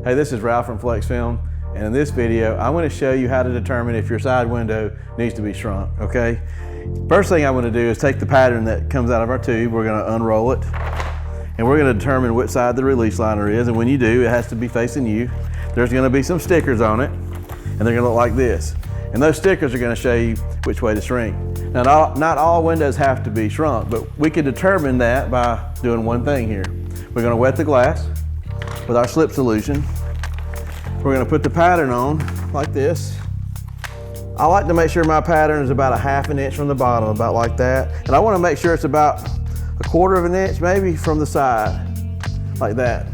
Hey, this is Ralph from Flexfilm, and in this video, I'm going to show you how to determine if your side window needs to be shrunk, okay? First thing I'm going to do is take the pattern that comes out of our tube, we're going to unroll it, and we're going to determine which side the release liner is, and when you do, it has to be facing you. There's going to be some stickers on it, and they're going to look like this. And those stickers are going to show you which way to shrink. Now, not all windows have to be shrunk, but we can determine that by doing one thing here. We're going to wet the glass with our slip solution. We're going to put the pattern on like this. I like to make sure my pattern is about 1/2 inch from the bottom, about like that. And I want to make sure it's about 1/4 inch maybe from the side, like that.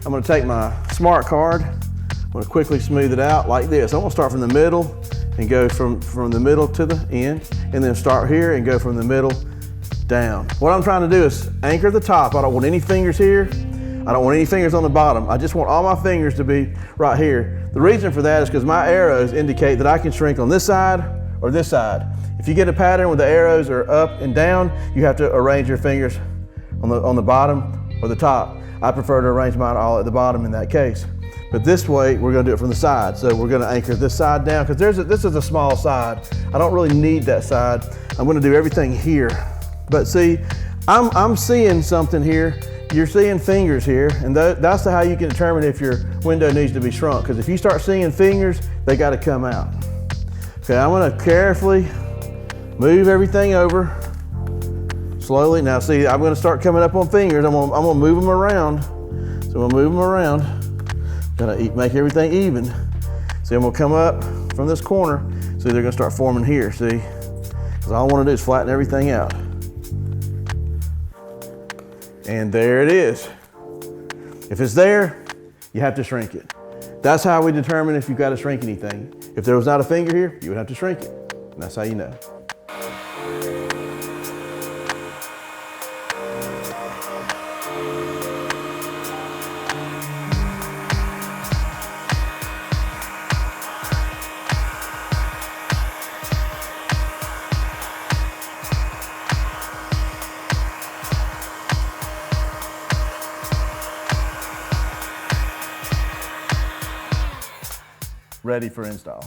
I'm going to take my smart card. I'm going to quickly smooth it out like this. I'm going to start from the middle and go from the middle to the end, and then start here and go from the middle down. What I'm trying to do is anchor the top. I don't want any fingers here. I don't want any fingers on the bottom. I just want all my fingers to be right here. The reason for that is because my arrows indicate that I can shrink on this side or this side. If you get a pattern where the arrows are up and down, you have to arrange your fingers on the bottom or the top. I prefer to arrange mine all at the bottom in that case. But this way, we're gonna do it from the side. So we're gonna anchor this side down, because this is a small side. I don't really need that side. I'm gonna do everything here. But see, I'm seeing something here. You're seeing fingers here, and that's how you can determine if your window needs to be shrunk, because if you start seeing fingers, they gotta come out. Okay, I'm gonna carefully move everything over, slowly. Now see, I'm gonna start coming up on fingers. I'm gonna move them around. So I'm gonna move them around. Gotta make everything even. See, I'm gonna come up from this corner. See, they're gonna start forming here, see? Because all I wanna do is flatten everything out. And there it is. If it's there, you have to shrink it. That's how we determine if you've got to shrink anything. If there was not a finger here, you would have to shrink it. And that's how you know. Ready for install.